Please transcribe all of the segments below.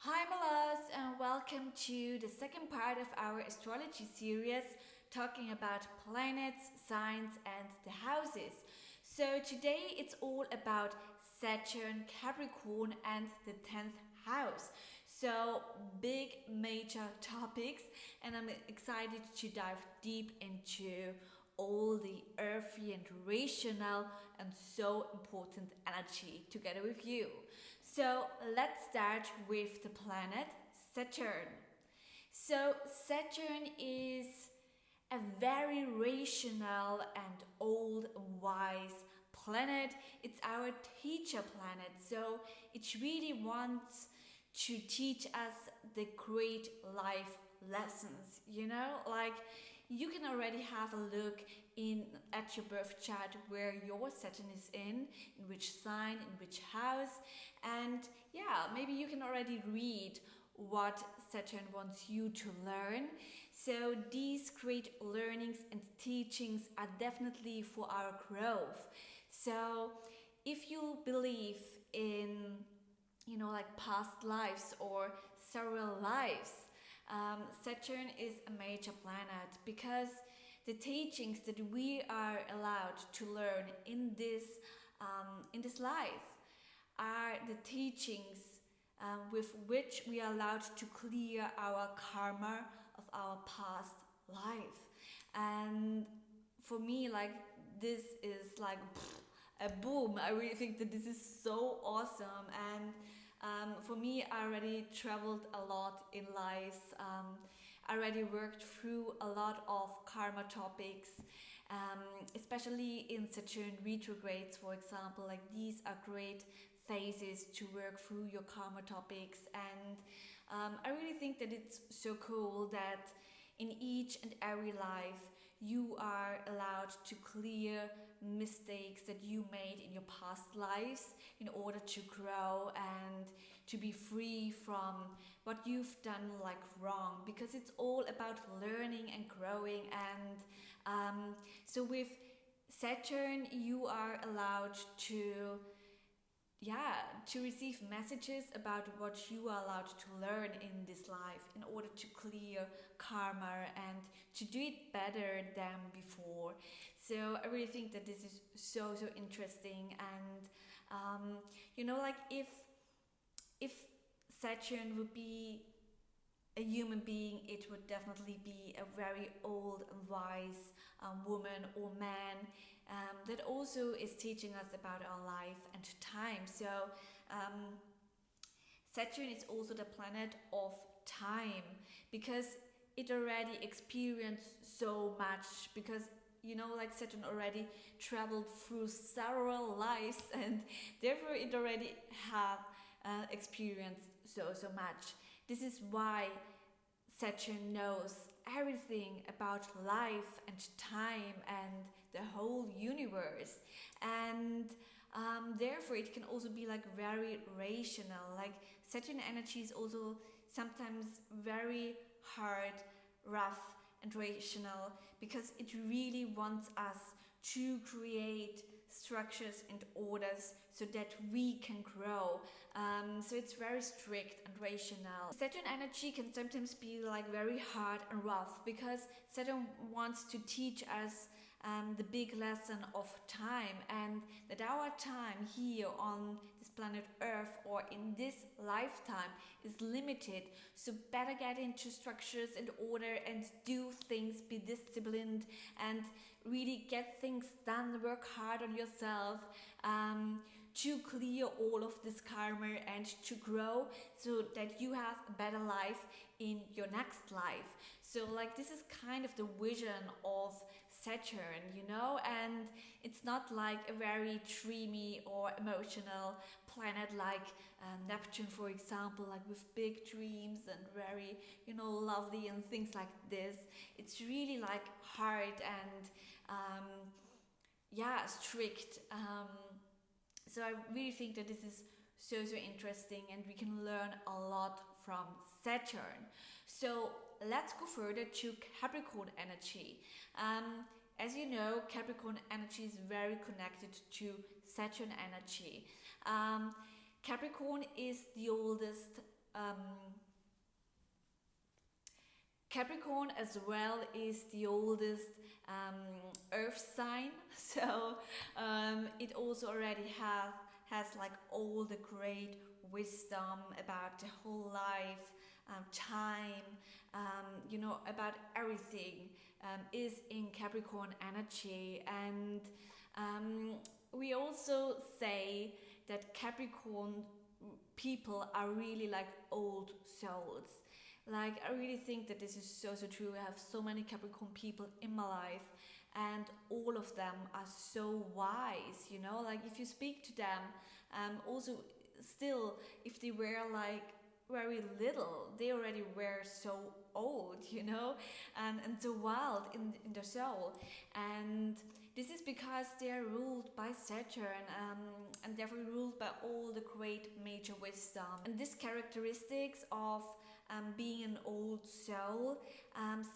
Hi, my loves, and welcome to the second part of our astrology series talking about planets, signs, and the houses. So, today it's all about Saturn, Capricorn, and the 10th house. So, big major topics, and I'm excited to dive deep into all the earthy and rational and so important energy together with you. So let's start with the planet Saturn. So Saturn is a very rational and old and wise planet. It's our teacher planet. So it really wants to teach us the great life lessons, like you can already have a look in at your birth chart where your Saturn is in which sign, in which house, and yeah, maybe you can already read what Saturn wants you to learn. So these great learnings and teachings are definitely for our growth. So if you believe in like past lives or several lives, Saturn is a major planet because the teachings that we are allowed to learn in this life are the teachings with which we are allowed to clear our karma of our past life. And for me, like this is like a boom. I really think that this is so awesome. And for me, I already traveled a lot in life. I already worked through a lot of karma topics, especially in Saturn retrogrades, for example. Like these are great phases to work through your karma topics, and I really think that it's so cool that in each and every life you are allowed to clear mistakes that you made in your past lives in order to grow and to be free from what you've done like wrong, because it's all about learning and growing. And so with Saturn you are allowed to receive messages about what you are allowed to learn in this life in order to clear karma and to do it better than before. So I really think that this is so interesting. And like if Saturn would be a human being, it would definitely be a very old and wise woman or man that also is teaching us about our life and time. So Saturn is also the planet of time because it already experienced so much, because like Saturn already traveled through several lives, and therefore it already have experienced so much. This is why Saturn knows everything about life and time and the whole universe. And therefore it can also be like very rational. Like Saturn energy is also sometimes very hard, rough, and rational, because it really wants us to create structures and orders so that we can grow. So it's very strict and rational. Saturn energy can sometimes be like very hard and rough because Saturn wants to teach us the big lesson of time, and that our time here on this planet Earth or in this lifetime is limited. So better get into structures and order and do things, be disciplined and really get things done, work hard on yourself to clear all of this karma and to grow so that you have a better life in your next life. So like this is kind of the vision of Saturn, and it's not like a very dreamy or emotional planet like Neptune, for example, like with big dreams and very, lovely and things like this. It's really like hard and strict. So I really think that this is so interesting, and we can learn a lot from Saturn. So let's go further to Capricorn energy. As you know, Capricorn energy is very connected to Saturn energy. Capricorn is the oldest Capricorn as well is the oldest earth sign, so it also already has like all the great wisdom about the whole life, time, about everything is in Capricorn energy. And we also say that Capricorn people are really like old souls. Like, I really think that this is so true. I have so many Capricorn people in my life, and all of them are so wise, like if you speak to them, also still, if they were like very little, they already were so old, and so wild in their soul. And this is because they are ruled by Saturn, and therefore ruled by all the great major wisdom. And these characteristics of being an old soul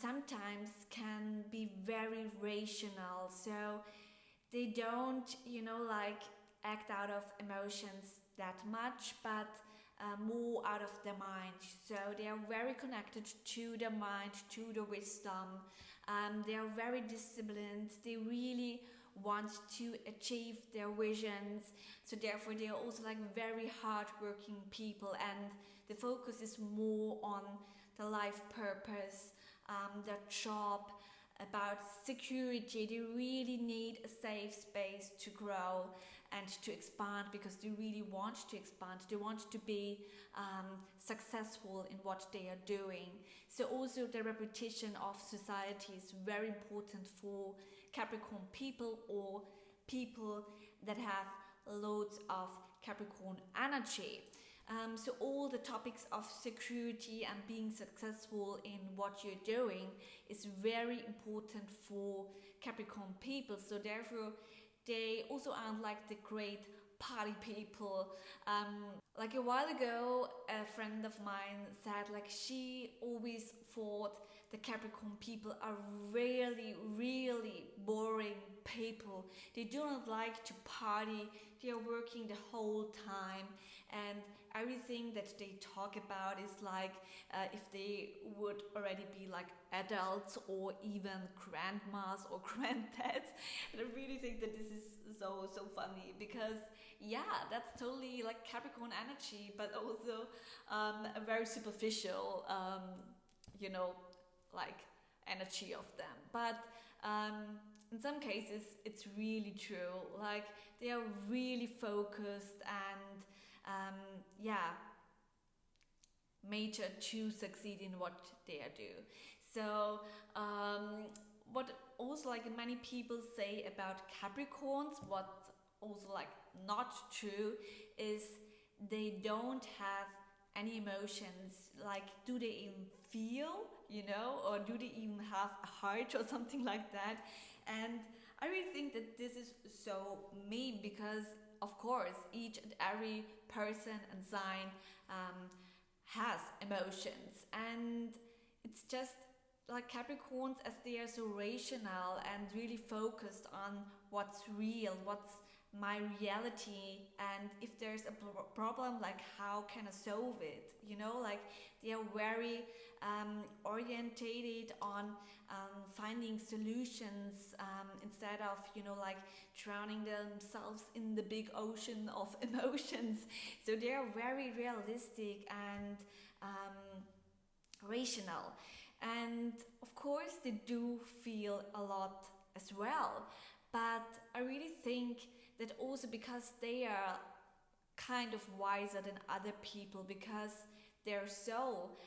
sometimes can be very rational. So they don't, like act out of emotions that much, but more out of their mind. So they are very connected to their mind, to the wisdom. They are very disciplined. They really want to achieve their visions. So therefore they are also like very hardworking people, and the focus is more on the life purpose, their job, about security. They really need a safe space to grow and to expand, because they really want to expand. They want to be successful in what they are doing. So also the reputation of society is very important for Capricorn people, or people that have loads of Capricorn energy. So all the topics of security and being successful in what you're doing is very important for Capricorn people. So therefore they also aren't like the great party people. Like a while ago, a friend of mine said like she always thought the Capricorn people are really, really boring people. They do not like to party. They are working the whole time, and everything that they talk about is like if they would already be like adults or even grandmas or granddads. And I really think that this is so funny, because that's totally like Capricorn energy, but also a very superficial like energy of them. But in some cases it's really true. Like they are really focused and major to succeed in what they do. So what also like many people say about Capricorns, what also like not true, is they don't have any emotions. Like, do they even feel, or do they even have a heart or something like that? And I really think that this is so mean, because of course each and every person and sign has emotions, and it's just like Capricorns, as they are so rational and really focused on what's real, what's my reality, and if there's a problem, like how can I solve it, like they are very orientated on finding solutions, instead of like drowning themselves in the big ocean of emotions. So they are very realistic and rational, and of course they do feel a lot as well. But I really think that also because they are kind of wiser than other people, because their soul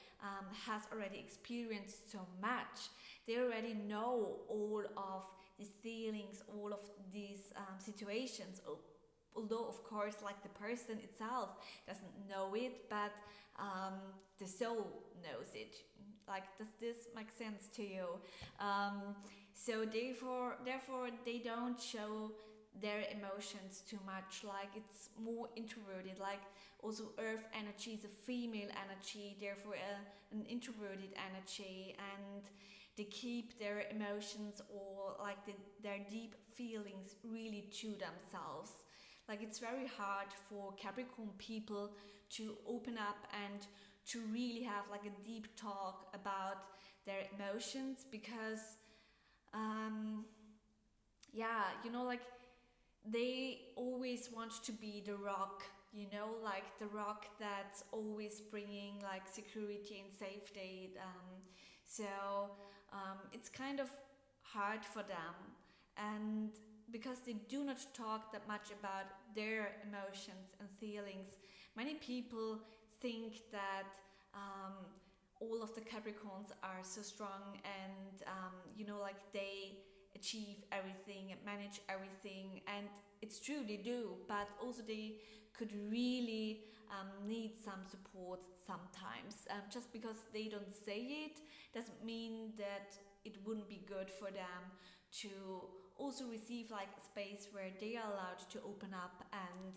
has already experienced so much. They already know all of these feelings, all of these situations, although of course like the person itself doesn't know it, but the soul knows it. Like, does this make sense to you? So therefore they don't show their emotions too much. Like, it's more introverted. Like, also earth energy is a female energy, therefore an introverted energy, and they keep their emotions, or like their deep feelings, really to themselves. Like, it's very hard for Capricorn people to open up and to really have like a deep talk about their emotions, because yeah, you know, like they always want to be the rock, you know, like the rock that's always bringing like security and safety. It's kind of hard for them, and because they do not talk that much about their emotions and feelings, many people think that all of the Capricorns are so strong and you know, like they achieve everything and manage everything, and it's true, they do, but also they could really need some support sometimes. Just because they don't say it doesn't mean that it wouldn't be good for them to also receive like a space where they are allowed to open up and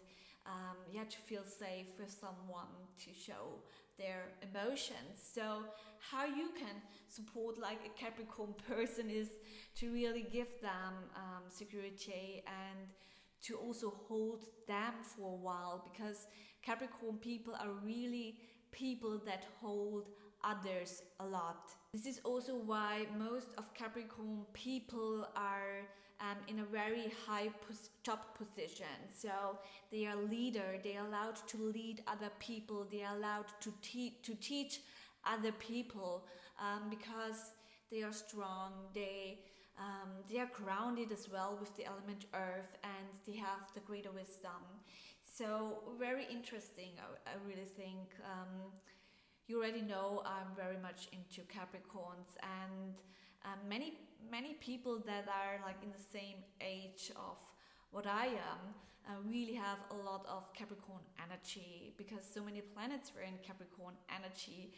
yeah, to feel safe with someone to show their emotions. So how you can support like a Capricorn person is to really give them security and to also hold them for a while, because Capricorn people are really people that hold others a lot. This is also why most of Capricorn people are in a very high job position. So they are leader, they are allowed to lead other people, they are allowed to teach other people, because they are strong, they are grounded as well with the element earth, and they have the greater wisdom. So very interesting, I really think. You already know I'm very much into Capricorns, and many people that are like in the same age of what I am really have a lot of Capricorn energy, because so many planets were in Capricorn energy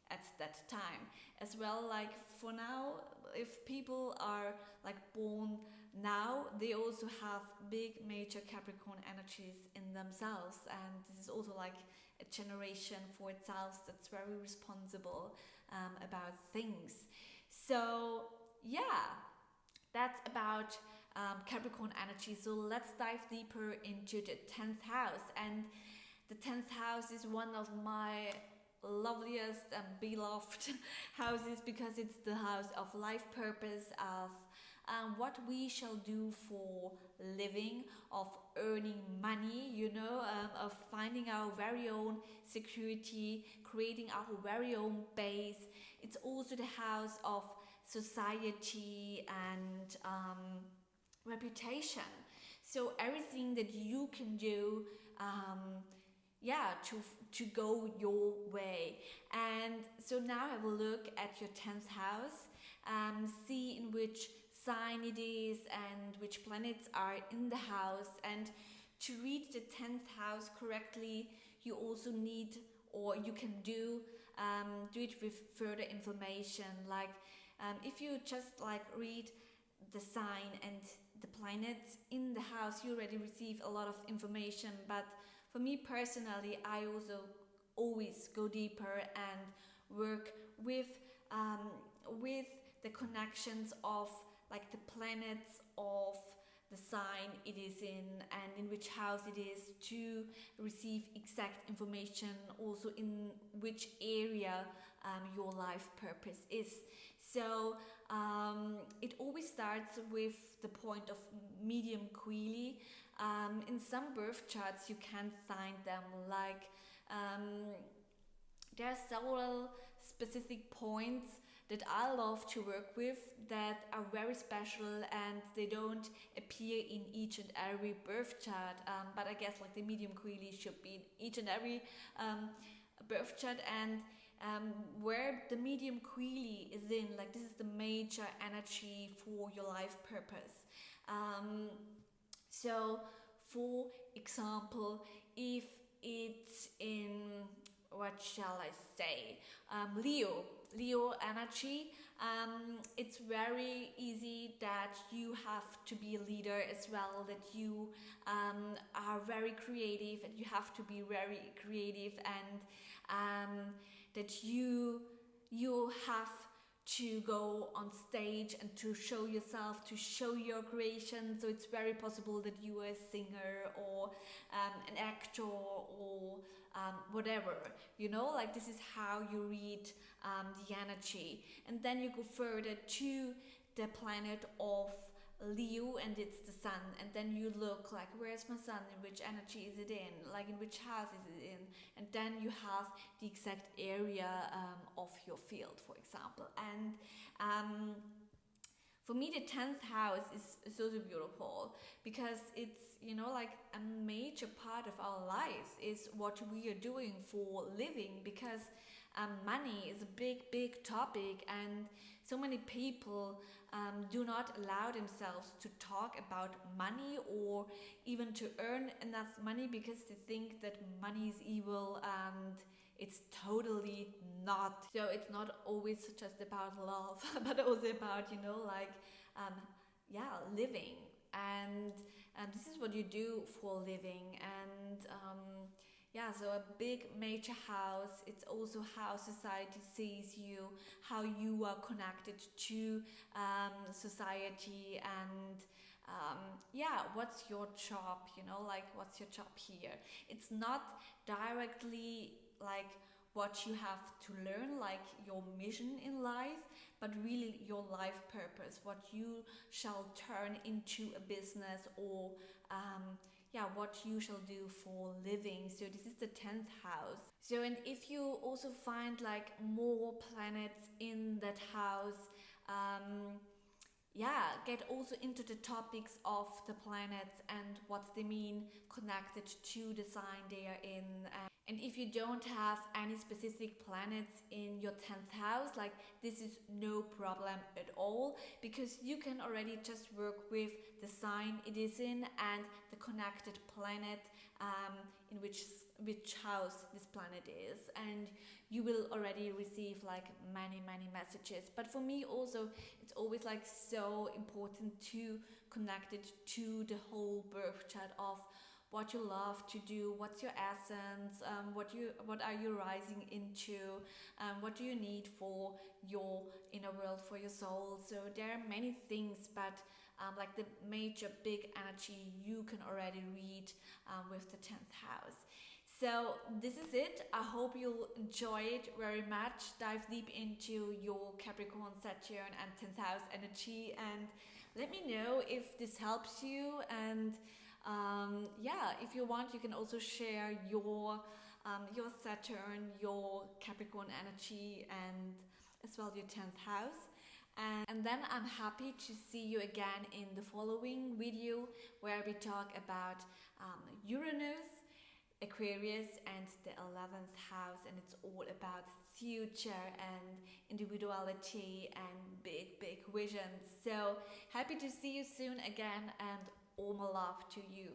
at that time as well. Like for now, if people are like born now, they also have big major Capricorn energies in themselves, and this is also like a generation for itself that's very responsible about things. So yeah, that's about Capricorn energy. So let's dive deeper into the 10th house. And the 10th house is one of my loveliest and beloved houses, because it's the house of life purpose, of what we shall do for living, of earning money, you know, of finding our very own security, creating our very own base. It's also the house of society and reputation. So everything that you can do, to go your way. And so now have a look at your 10th house, see in which sign it is and which planets are in the house. And to read the 10th house correctly, you also need, or you can do it with further information. Like if you just like read the sign and the planets in the house, you already receive a lot of information. But for me personally, I also always go deeper and work with the connections of like the planets of the sign it is in and in which house it is, to receive exact information also in which area your life purpose is. So it always starts with the point of medium coeli. In some birth charts you can find them, like there are several specific points that I love to work with that are very special, and they don't appear in each and every birth chart, but I guess like the medium coeli should be in each and every birth chart. And where the medium coeli is in, like this is the major energy for your life purpose. So for example, if it's in, what shall I say, Leo energy, it's very easy that you have to be a leader as well, that you are very creative, and you have to be very creative, and that you have to go on stage and to show yourself, to show your creation. So it's very possible that you are a singer or an actor or whatever, you know, like this is how you read the energy. And then you go further to the planet of Leo, and it's the sun, and then you look like, where's my sun, in which energy is it in, like in which house is it in, and then you have the exact area of your field, for example. And for me, the 10th house is so beautiful because it's, you know, like a major part of our lives is what we are doing for living, because money is a big topic, and so many people do not allow themselves to talk about money or even to earn enough money, because they think that money is evil, and it's totally not. So it's not always just about love, but also about, you know, like living, and this is what you do for living. And so a big major house, it's also how society sees you, how you are connected to society, and what's your job, you know, like what's your job here. It's not directly like what you have to learn, like your mission in life, but really your life purpose, what you shall turn into a business, or what you shall do for living. So this is the 10th house. So, and if you also find like more planets in that house, get also into the topics of the planets and what they mean connected to the sign they are in. And if you don't have any specific planets in your 10th house, like this is no problem at all, because you can already just work with the sign it is in and the connected planet in which house this planet is, and you will already receive like many messages. But for me also, it's always like so important to connect it to the whole birth chart of what you love to do, what's your essence, what are you rising into, what do you need for your inner world, for your soul. So there are many things, but like the major big energy you can already read with the 10th house. So this is it. I hope you'll enjoy it very much. Dive deep into your Capricorn, Saturn and 10th house energy, and let me know if this helps you. And if you want, you can also share your Saturn, your Capricorn energy, and as well your 10th house. And then I'm happy to see you again in the following video, where we talk about Uranus, Aquarius and the 11th house, and it's all about future and individuality and big visions. So happy to see you soon again, and all my love to you.